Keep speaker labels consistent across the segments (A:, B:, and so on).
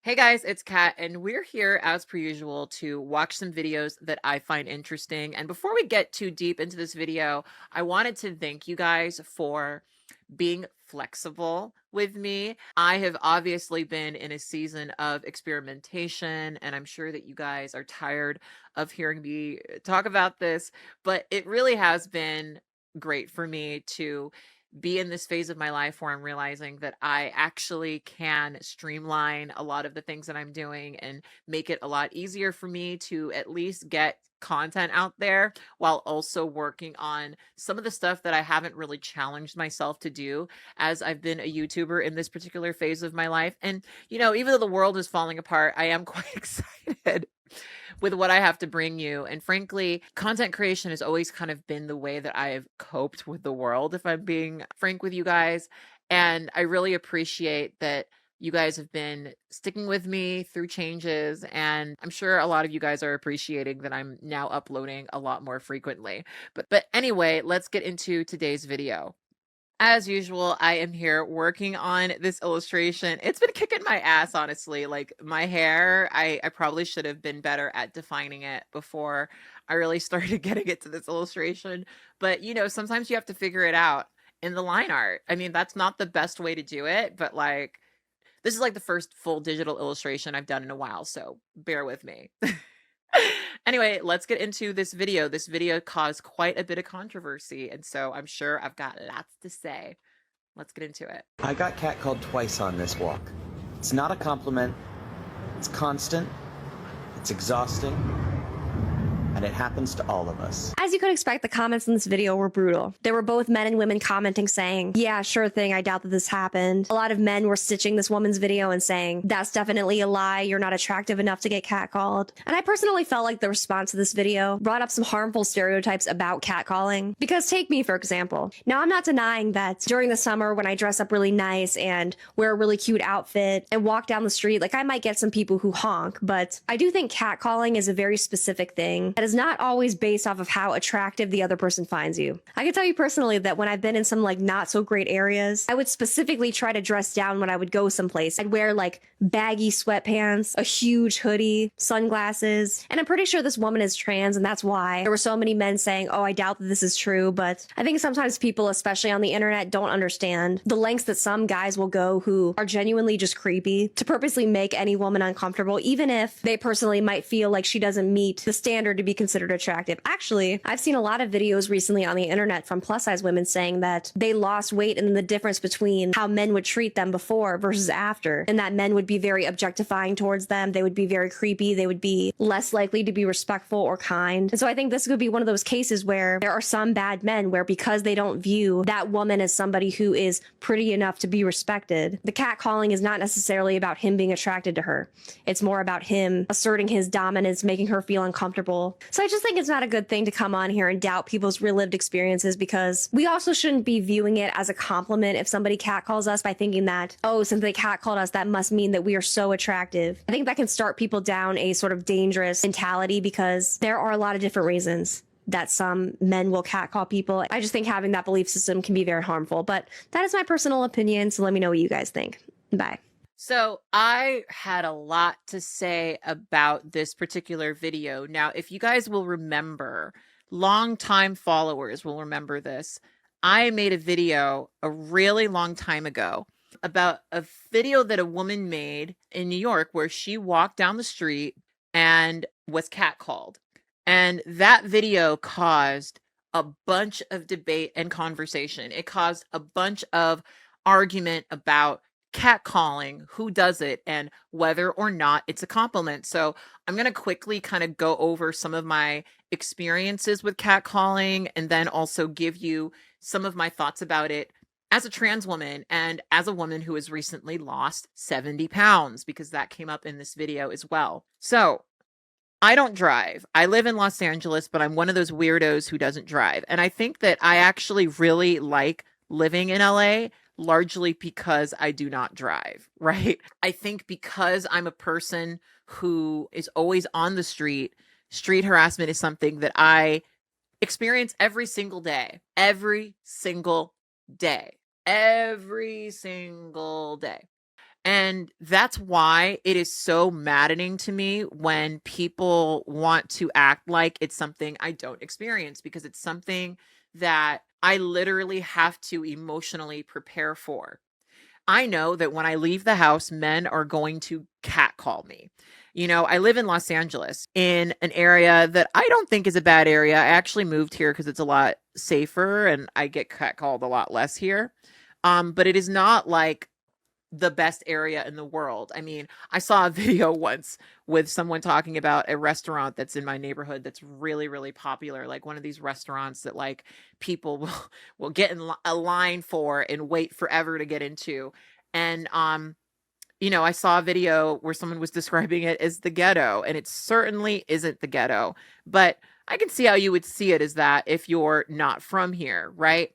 A: Hey guys, it's Kat, and we're here as per usual to watch some videos that I find interesting. And before we get too deep into this video, I wanted to thank you guys for being flexible with me. I have obviously been in a season of experimentation, and I'm sure that you guys are tired of hearing me talk about this, but it really has been great for me to be in this phase of my life where I'm realizing that I actually can streamline a lot of the things that I'm doing and make it a lot easier for me to at least get content out there while also working on some of the stuff that I haven't really challenged myself to do as I've been a YouTuber in this particular phase of my life. And, even though the world is falling apart, I am quite excited with what I have to bring you. And frankly, content creation has always kind of been the way that I have coped with the world, if I'm being frank with you guys. And I really appreciate that you guys have been sticking with me through changes. And I'm sure a lot of you guys are appreciating that I'm now uploading a lot more frequently. But anyway, let's get into today's video. As usual, I am here working on this illustration. It's been kicking my ass, honestly. Like my hair, I probably should have been better at defining it before I really started getting into this illustration. But sometimes you have to figure it out in the line art. I mean, that's not the best way to do it, but like this is like the first full digital illustration I've done in a while, so bear with me. Anyway, let's get into this video. This video caused quite a bit of controversy, and so I'm sure I've got lots to say. Let's get into it.
B: I got catcalled twice on this walk. It's not a compliment, it's constant, it's exhausting, and it happens to all of us.
C: As you could expect, the comments in this video were brutal. There were both men and women commenting saying, yeah, sure thing, I doubt that this happened. A lot of men were stitching this woman's video and saying, that's definitely a lie, you're not attractive enough to get catcalled. And I personally felt like the response to this video brought up some harmful stereotypes about catcalling. Because take me, for example. Now, I'm not denying that during the summer when I dress up really nice and wear a really cute outfit and walk down the street, like I might get some people who honk, but I do think catcalling is a very specific thing that is not always based off of how attractive the other person finds you. I can tell you personally that when I've been in some like not so great areas, I would specifically try to dress down when I would go someplace. I'd wear like baggy sweatpants, a huge hoodie, sunglasses, and I'm pretty sure this woman is trans, and that's why there were so many men saying, oh, I doubt that this is true, but I think sometimes people, especially on the internet, don't understand the lengths that some guys will go who are genuinely just creepy to purposely make any woman uncomfortable, even if they personally might feel like she doesn't meet the standard to be considered attractive. Actually, I've seen a lot of videos recently on the internet from plus size women saying that they lost weight and the difference between how men would treat them before versus after, and that men would be very objectifying towards them. They would be very creepy. They would be less likely to be respectful or kind. And so I think this could be one of those cases where there are some bad men where because they don't view that woman as somebody who is pretty enough to be respected, the catcalling is not necessarily about him being attracted to her. It's more about him asserting his dominance, making her feel uncomfortable. So I just think it's not a good thing to come on here and doubt people's real lived experiences, because we also shouldn't be viewing it as a compliment if somebody catcalls us by thinking that, oh, since they catcalled us, that must mean that we are so attractive. I think that can start people down a sort of dangerous mentality, because there are a lot of different reasons that some men will catcall people. I just think having that belief system can be very harmful, but that is my personal opinion, so let me know what you guys think. Bye.
A: So I had a lot to say about this particular video. Now, if you guys will remember, longtime followers will remember this. I made a video a really long time ago about a video that a woman made in New York where she walked down the street and was catcalled. And that video caused a bunch of debate and conversation. It caused a bunch of argument about catcalling, who does it, and whether or not it's a compliment. So I'm going to quickly kind of go over some of my experiences with catcalling and then also give you some of my thoughts about it as a trans woman and as a woman who has recently lost 70 pounds, because that came up in this video as well. So I don't drive. I live in Los Angeles, but I'm one of those weirdos who doesn't drive. And I think that I actually really like living in LA, largely because I do not drive, right? I think because I'm a person who is always on the street harassment is something that I experience every single day, every single day. And that's why it is so maddening to me when people want to act like it's something I don't experience, because it's something that I literally have to emotionally prepare for. I know that when I leave the house, men are going to catcall me. I live in Los Angeles, in an area that I don't think is a bad area. I actually moved here because it's a lot safer and I get catcalled a lot less here. But it is not like the best area in the world. I mean, I saw a video once with someone talking about a restaurant that's in my neighborhood that's really, really popular, like one of these restaurants that like people will get in a line for and wait forever to get into. And I saw a video where someone was describing it as the ghetto, and it certainly isn't the ghetto, but I can see how you would see it as that if you're not from here, right?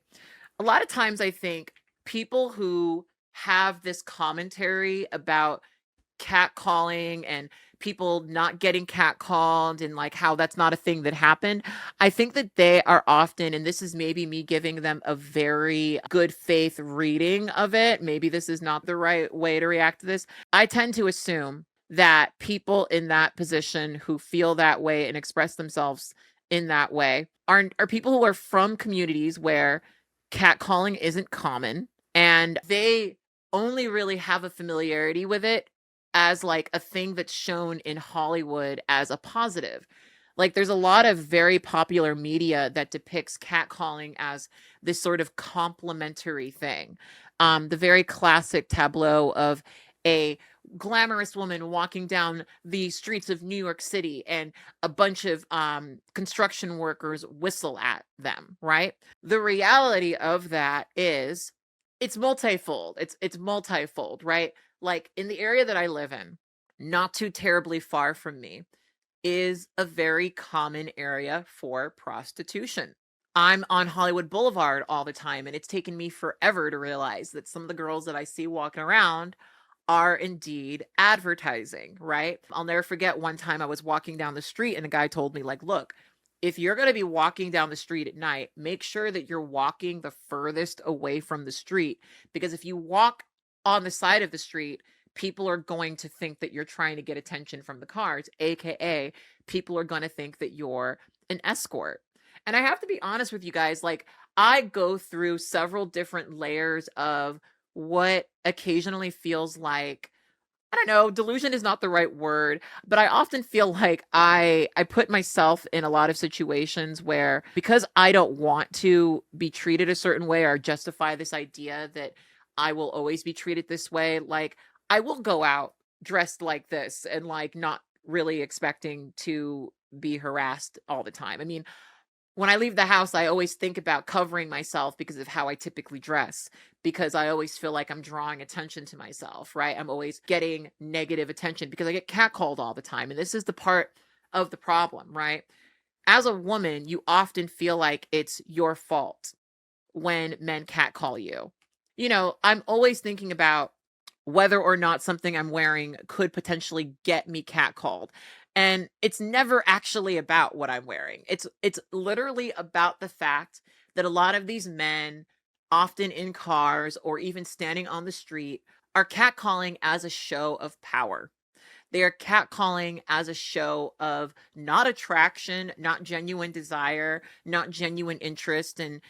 A: A lot of times I think people who have this commentary about catcalling and people not getting catcalled and like how that's not a thing that happened, I think that they are often, and this is maybe me giving them a very good faith reading of it, maybe this is not the right way to react to this. I tend to assume that people in that position who feel that way and express themselves in that way are people who are from communities where catcalling isn't common, and they only really have a familiarity with it as like a thing that's shown in Hollywood as a positive. Like there's a lot of very popular media that depicts catcalling as this sort of complimentary thing. The very classic tableau of a glamorous woman walking down the streets of New York City and a bunch of construction workers whistle at them, right? The reality of that is it's multifold. It's multifold, right? Like in the area that I live in, not too terribly far from me, is a very common area for prostitution. I'm on Hollywood Boulevard all the time, and it's taken me forever to realize that some of the girls that I see walking around are indeed advertising, right? I'll never forget one time I was walking down the street and a guy told me, like, look, if you're going to be walking down the street at night, make sure that you're walking the furthest away from the street, because if you walk on the side of the street, people are going to think that you're trying to get attention from the cars, aka people are going to think that you're an escort. And I have to be honest with you guys, like I go through several different layers of what occasionally feels like, I don't know, delusion is not the right word, but I often feel like I put myself in a lot of situations where, because I don't want to be treated a certain way or justify this idea that I will always be treated this way, like I will go out dressed like this and like not really expecting to be harassed all the time. I mean, when I leave the house, I always think about covering myself because of how I typically dress, because I always feel like I'm drawing attention to myself, right? I'm always getting negative attention because I get catcalled all the time. And this is the part of the problem, right? As a woman, you often feel like it's your fault when men catcall you. I'm always thinking about whether or not something I'm wearing could potentially get me catcalled. And it's never actually about what I'm wearing. It's literally about the fact that a lot of these men, often in cars or even standing on the street, are catcalling as a show of power. They are catcalling as a show of not attraction, not genuine desire, not genuine interest in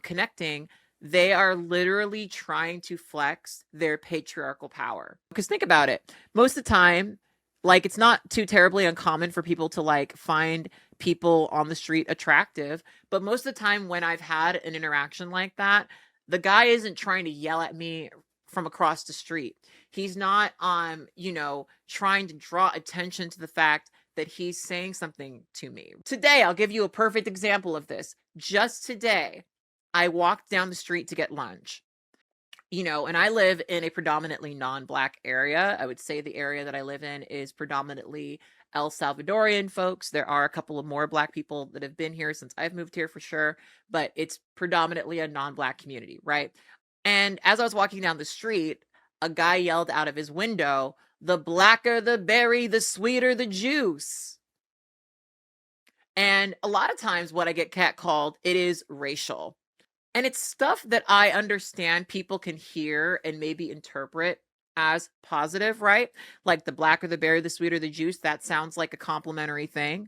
A: connecting. They are literally trying to flex their patriarchal power. Because think about it. Most of the time, like it's not too terribly uncommon for people to like find people on the street attractive, but most of the time when I've had an interaction like that, the guy isn't trying to yell at me from across the street. He's not trying to draw attention to the fact that he's saying something to me. Today, I'll give you a perfect example of this. Just today, I walked down the street to get lunch. And I live in a predominantly non-Black area. I would say the area that I live in is predominantly El Salvadorian folks. There are a couple of more Black people that have been here since I've moved here for sure, but it's predominantly a non-Black community, right? And as I was walking down the street, a guy yelled out of his window, "The blacker the berry, the sweeter the juice." And a lot of times when I get catcalled, it is racial. And it's stuff that I understand people can hear and maybe interpret as positive, right? Like the blacker the berry, the sweeter the juice. That sounds like a complimentary thing.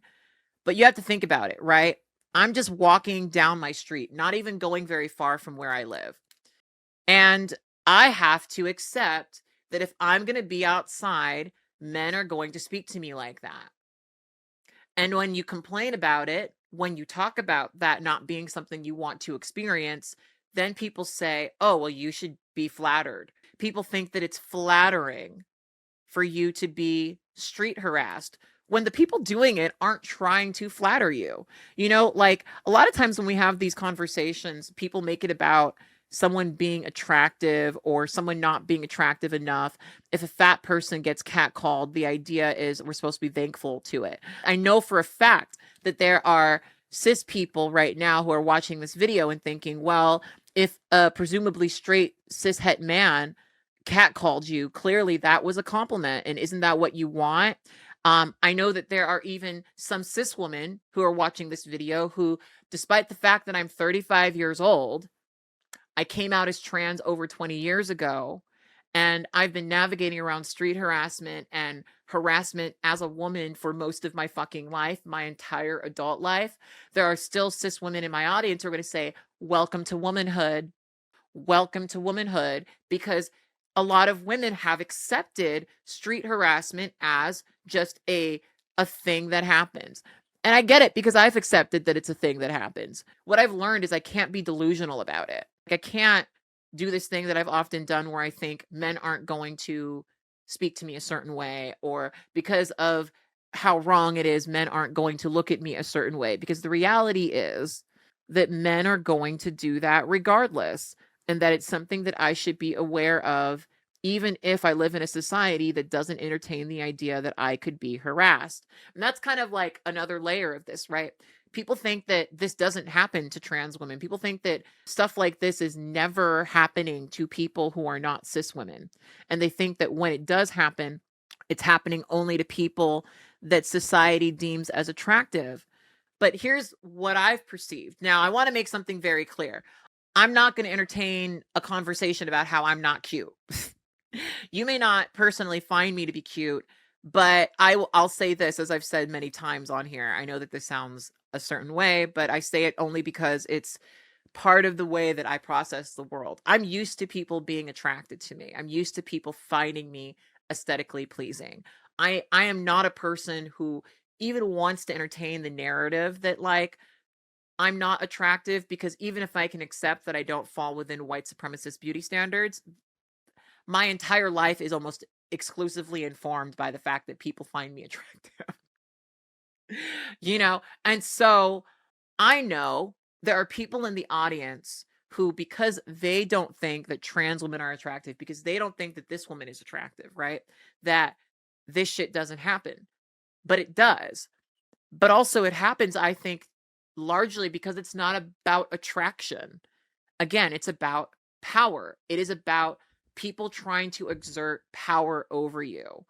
A: But you have to think about it, right? I'm just walking down my street, not even going very far from where I live. And I have to accept that if I'm going to be outside, men are going to speak to me like that. And when you complain about it, when you talk about that not being something you want to experience, then people say, oh, well, you should be flattered. People think that it's flattering for you to be street harassed when the people doing it aren't trying to flatter you. You know, like a lot of times when we have these conversations, people make it about someone being attractive or someone not being attractive enough. If a fat person gets catcalled, the idea is we're supposed to be thankful to it. I know for a fact that there are cis people right now who are watching this video and thinking, well, if a presumably straight cis het man catcalled you, clearly that was a compliment. And isn't that what you want? I know that there are even some cis women who are watching this video who, despite the fact that I'm 35 years old, I came out as trans over 20 years ago, and I've been navigating around street harassment and harassment as a woman for most of my fucking life, my entire adult life. There are still cis women in my audience who are going to say, welcome to womanhood. Welcome to womanhood, because a lot of women have accepted street harassment as just a thing that happens. And I get it because I've accepted that it's a thing that happens. What I've learned is I can't be delusional about it. Like, I can't do this thing that I've often done where I think men aren't going to speak to me a certain way, or because of how wrong it is, men aren't going to look at me a certain way. Because the reality is that men are going to do that regardless, and that it's something that I should be aware of, even if I live in a society that doesn't entertain the idea that I could be harassed. And that's kind of like another layer of this, right? People think that this doesn't happen to trans women. People think that stuff like this is never happening to people who are not cis women. And they think that when it does happen, it's happening only to people that society deems as attractive. But here's what I've perceived. Now, I want to make something very clear. I'm not going to entertain a conversation about how I'm not cute. You may not personally find me to be cute, but I'll say this, as I've said many times on here. I know that this sounds a certain way, but I say it only because it's part of the way that I process the world. I'm used to people being attracted to me. I'm used to people finding me aesthetically pleasing. I am not a person who even wants to entertain the narrative that, like, I'm not attractive, because even if I can accept that I don't fall within white supremacist beauty standards, my entire life is almost exclusively informed by the fact that people find me attractive. You know? And so I know there are people in the audience who, because they don't think that trans women are attractive, because they don't think that this woman is attractive, right? That this shit doesn't happen. But it does. But also it happens, I think, largely because it's not about attraction. Again, it's about power. It is about people trying to exert power over you.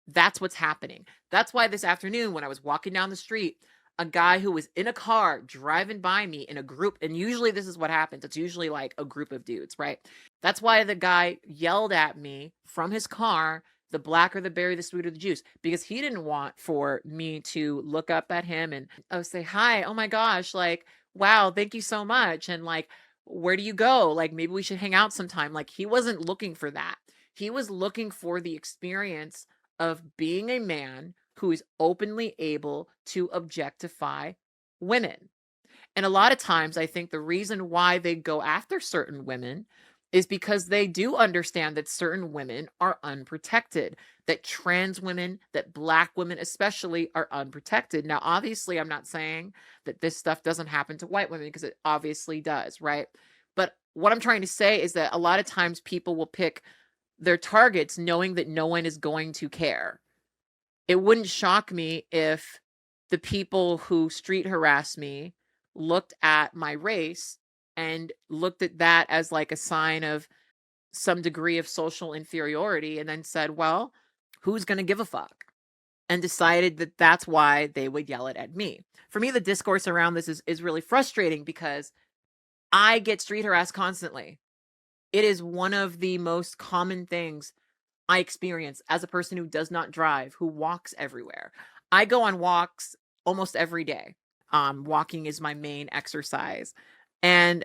A: That's what's happening. That's why this afternoon, when I was walking down the street, a guy who was in a car driving by me in a group, and usually this is what happens. It's usually like a group of dudes, right? That's why the guy yelled at me from his car, the blacker the berry, the sweeter the juice, because he didn't want for me to look up at him and say, hi, oh my gosh, like, wow, thank you so much. And like, where do you go? Like, maybe we should hang out sometime. Like, he wasn't looking for that. He was looking for the experience of being a man who is openly able to objectify women. And a lot of times, I think the reason why they go after certain women is because they do understand that certain women are unprotected, that trans women, that Black women especially, are unprotected. Now, obviously, I'm not saying that this stuff doesn't happen to white women, because it obviously does, right? But what I'm trying to say is that a lot of times people will pick their targets knowing that no one is going to care. It wouldn't shock me if the people who street harass me looked at my race and looked at that as like a sign of some degree of social inferiority, and then said, well, who's going to give a fuck? And decided that that's why they would yell it at me. For me, the discourse around this is really frustrating, because I get street harassed constantly. It is one of the most common things I experience as a person who does not drive, who walks everywhere. I go on walks almost every day. Walking is my main exercise. And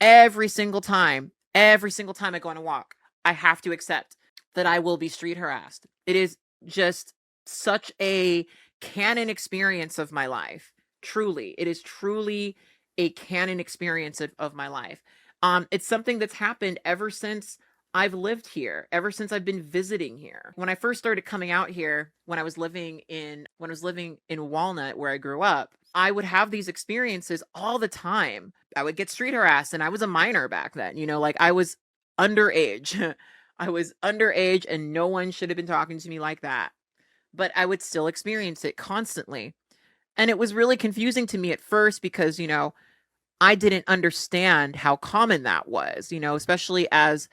A: every single time I go on a walk, I have to accept that I will be street harassed. It is just such a canon experience of my life. Truly. It is truly a canon experience of my life. It's something that's happened ever since I've lived here, ever since I've been visiting here. When I first started coming out here, when I was living in Walnut, where I grew up, I would have these experiences all the time. I would get street harassed, and I was a minor back then, like I was underage. I was underage, and no one should have been talking to me like that. But I would still experience it constantly. And it was really confusing to me at first because, I didn't understand how common that was, especially as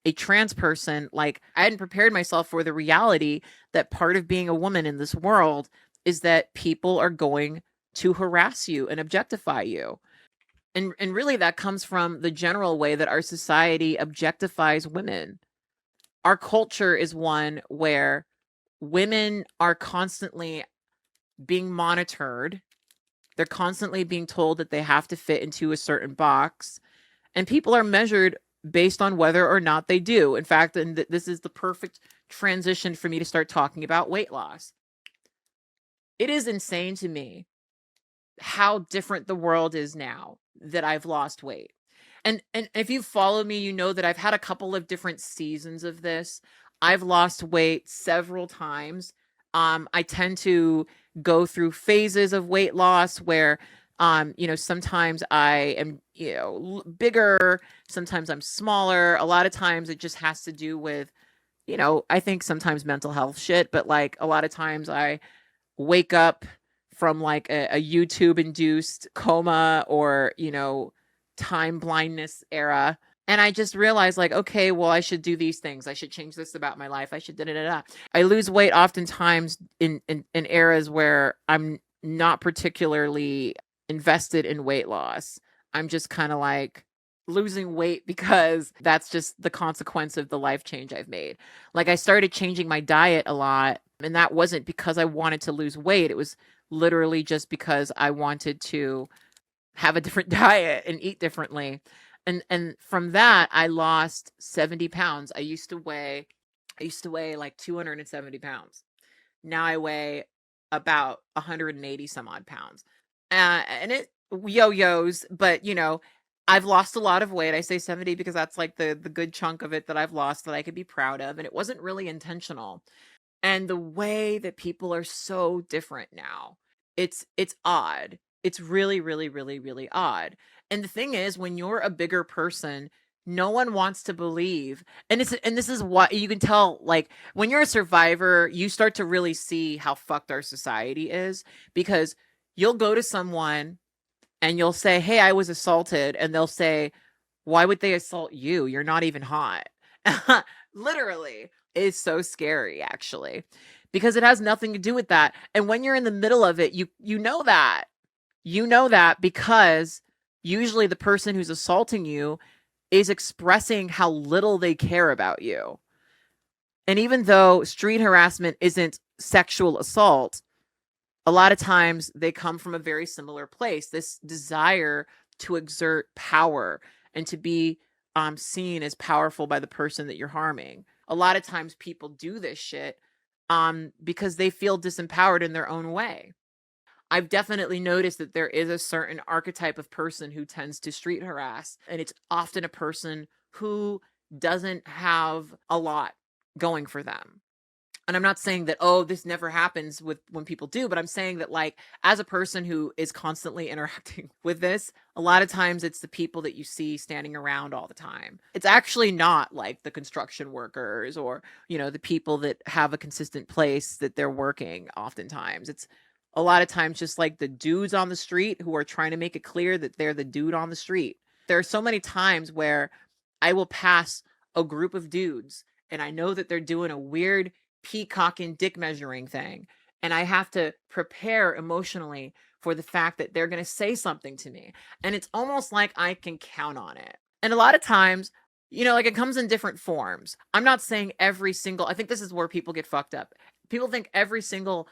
A: a trans person. Like, I hadn't prepared myself for the reality that part of being a woman in this world is that people are going to harass you and objectify you. And really that comes from the general way that our society objectifies women. Our culture is one where women are constantly being monitored. They're constantly being told that they have to fit into a certain box, and people are measured based on whether or not they do. In fact, and this is the perfect transition for me to start talking about weight loss. It is insane to me how different the world is now that I've lost weight. And if you follow me, you know that I've had a couple of different seasons of this. I've lost weight several times. I tend to go through phases of weight loss where, sometimes I am, bigger, sometimes I'm smaller. A lot of times it just has to do with, I think sometimes mental health shit, but like a lot of times I wake up from like a YouTube induced coma or, time blindness era. And I just realized, like, okay, well, I should do these things. I should change this about my life. I should da-da-da-da. I lose weight oftentimes in eras where I'm not particularly invested in weight loss. I'm just kind of like losing weight because that's just the consequence of the life change I've made. Like, I started changing my diet a lot, and that wasn't because I wanted to lose weight. It was literally just because I wanted to have a different diet and eat differently. And from that, I lost 70 pounds. I used to weigh like 270 pounds. Now I weigh about 180 some odd pounds. And it yo-yos, but I've lost a lot of weight. I say 70 because that's like the good chunk of it that I've lost that I could be proud of. And it wasn't really intentional. And the way that people are so different now, it's odd. It's really, really, really, really odd. And the thing is, when you're a bigger person, no one wants to believe. And this is what you can tell, like, when you're a survivor, you start to really see how fucked our society is, because you'll go to someone and you'll say, "Hey, I was assaulted." And they'll say, "Why would they assault you? You're not even hot." Literally. It's so scary, actually, because it has nothing to do with that. And when you're in the middle of it, you know that. You know that because usually the person who's assaulting you is expressing how little they care about you. And even though street harassment isn't sexual assault, a lot of times they come from a very similar place. This desire to exert power and to be seen as powerful by the person that you're harming. A lot of times people do this shit because they feel disempowered in their own way. I've definitely noticed that there is a certain archetype of person who tends to street harass, and it's often a person who doesn't have a lot going for them. And I'm not saying that, oh, this never happens when people do, but I'm saying that, like, as a person who is constantly interacting with this, a lot of times it's the people that you see standing around all the time. It's actually not like the construction workers or, the people that have a consistent place that they're working oftentimes. It's a lot of times just like the dudes on the street who are trying to make it clear that they're the dude on the street. There are so many times where I will pass a group of dudes and I know that they're doing a weird peacocking dick measuring thing. And I have to prepare emotionally for the fact that they're going to say something to me. And it's almost like I can count on it. And a lot of times You know, like it comes in different forms. I'm not saying every single, I think this is where people get fucked up. People think every single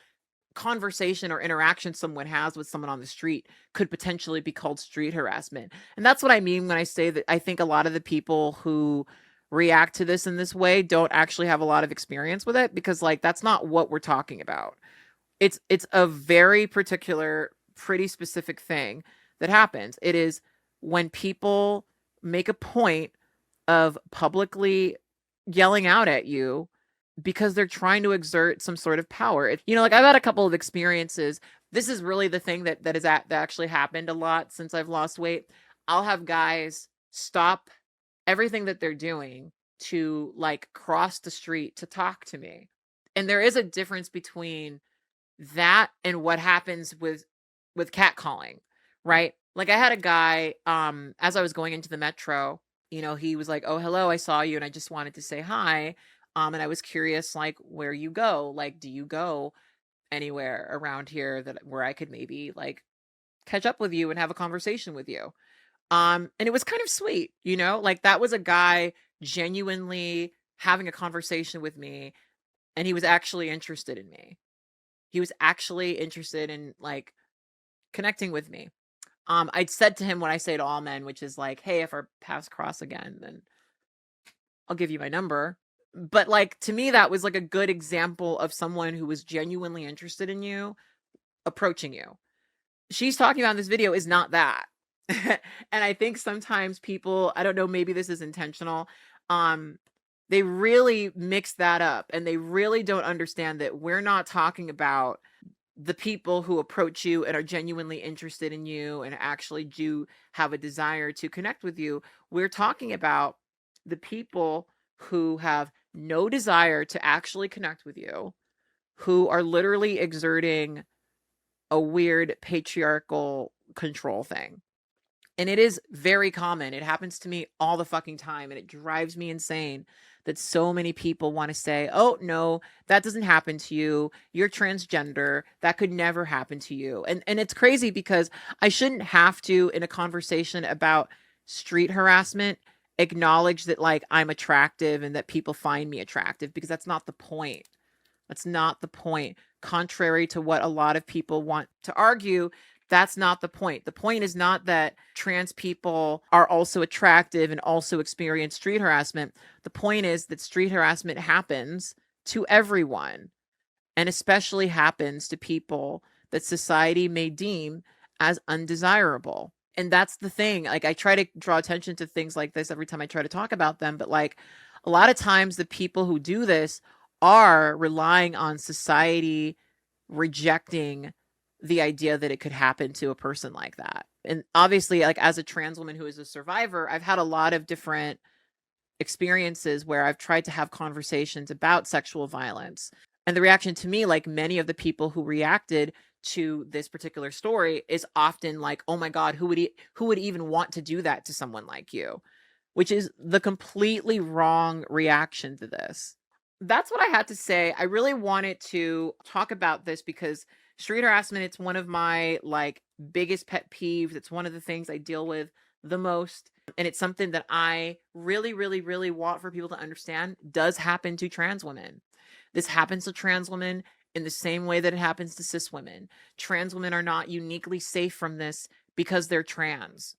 A: conversation or interaction someone has with someone on the street could potentially be called street harassment. And that's what I mean when I say that I think a lot of the people who react to this in this way don't actually have a lot of experience with it, because like that's not what we're talking about. It's a very particular, pretty specific thing that happens. It is when people make a point of publicly yelling out at you because they're trying to exert some sort of power. You know, like I've had a couple of experiences. This is really the thing that actually happened a lot since I've lost weight. I'll have guys stop everything that they're doing to like cross the street to talk to me. And there is a difference between that and what happens with catcalling, right? Like I had a guy as I was going into the metro, you know, he was like, "Oh, hello, I saw you and I just wanted to say hi." And I was curious like where you go? Like do you go anywhere around here that where I could maybe like catch up with you and have a conversation with you? And it was kind of sweet, you know? Like that was a guy genuinely having a conversation with me, and he was actually interested in me. He was actually interested in like connecting with me. I'd said to him what I say to all men, which is like, "Hey, if our paths cross again, then I'll give you my number." But like to me, that was like a good example of someone who was genuinely interested in you approaching you. She's talking about in this video is not that. And I think sometimes people, I don't know, maybe this is intentional. They really mix that up and they really don't understand that we're not talking about the people who approach you and are genuinely interested in you and actually do have a desire to connect with you. We're talking about the people who have no desire to actually connect with you, who are literally exerting a weird patriarchal control thing. And it is very common. It happens to me all the fucking time. And it drives me insane that so many people want to say, "Oh, no, that doesn't happen to you. You're transgender. That could never happen to you." And it's crazy because I shouldn't have to, in a conversation about street harassment, acknowledge that like I'm attractive and that people find me attractive, because that's not the point. That's not the point. Contrary to what a lot of people want to argue, that's not the point. The point is not that trans people are also attractive and also experience street harassment. The point is that street harassment happens to everyone, and especially happens to people that society may deem as undesirable. And that's the thing. Like I try to draw attention to things like this every time I try to talk about them, but like a lot of times the people who do this are relying on society rejecting the idea that it could happen to a person like that. And obviously, like as a trans woman who is a survivor, I've had a lot of different experiences where I've tried to have conversations about sexual violence. And the reaction to me, like many of the people who reacted to this particular story, is often like, "Oh my God, who would even want to do that to someone like you?" Which is the completely wrong reaction to this. That's what I had to say. I really wanted to talk about this because street harassment, it's one of my like biggest pet peeves. It's one of the things I deal with the most. And it's something that I really, really, really want for people to understand does happen to trans women. This happens to trans women in the same way that it happens to cis women. Trans women are not uniquely safe from this because they're trans.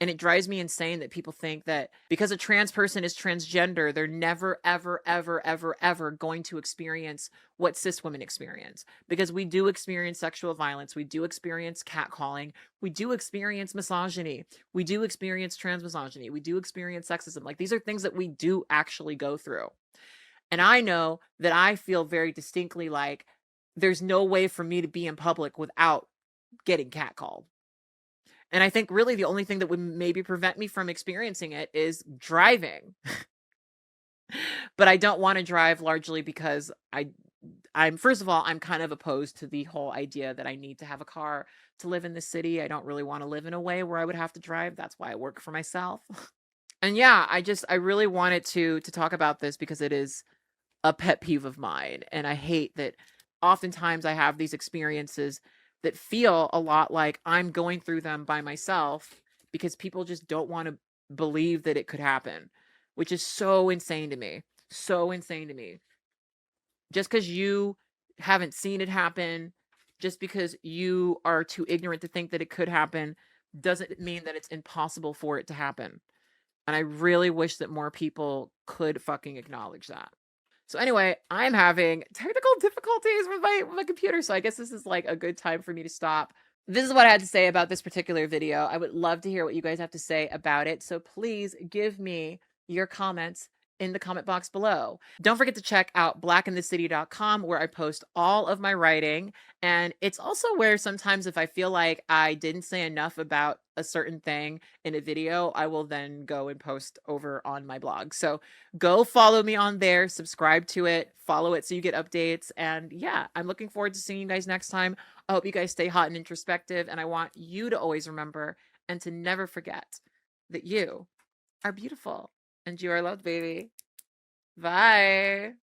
A: And it drives me insane that people think that because a trans person is transgender, they're never, ever, ever, ever, ever going to experience what cis women experience. Because we do experience sexual violence. We do experience catcalling. We do experience misogyny. We do experience trans misogyny. We do experience sexism. Like these are things that we do actually go through. And I know that I feel very distinctly like there's no way for me to be in public without getting catcalled. And I think really the only thing that would maybe prevent me from experiencing it is driving. But I don't want to drive largely because I'm first of all, I'm kind of opposed to the whole idea that I need to have a car to live in the city. I don't really want to live in a way where I would have to drive. That's why I work for myself. And yeah, I really wanted to talk about this because it is a pet peeve of mine. And I hate that oftentimes I have these experiences that feel a lot like I'm going through them by myself because people just don't want to believe that it could happen. which is so insane to me. So insane to me. Just because you haven't seen it happen, just because you are too ignorant to think that it could happen, doesn't mean that it's impossible for it to happen. And I really wish that more people could fucking acknowledge that. So anyway, I'm having technical difficulties with my computer, so I guess this is like a good time for me to stop. This is what I had to say about this particular video. I would love to hear what you guys have to say about it. So please give me your comments in the comment box below. Don't forget to check out blaqueinthecity.com, where I post all of my writing. And it's also where sometimes if I feel like I didn't say enough about a certain thing in a video, I will then go and post over on my blog. So go follow me on there, subscribe to it, follow it so you get updates. And yeah, I'm looking forward to seeing you guys next time. I hope you guys stay hot and introspective. And I want you to always remember and to never forget that you are beautiful and you are loved, baby. Bye.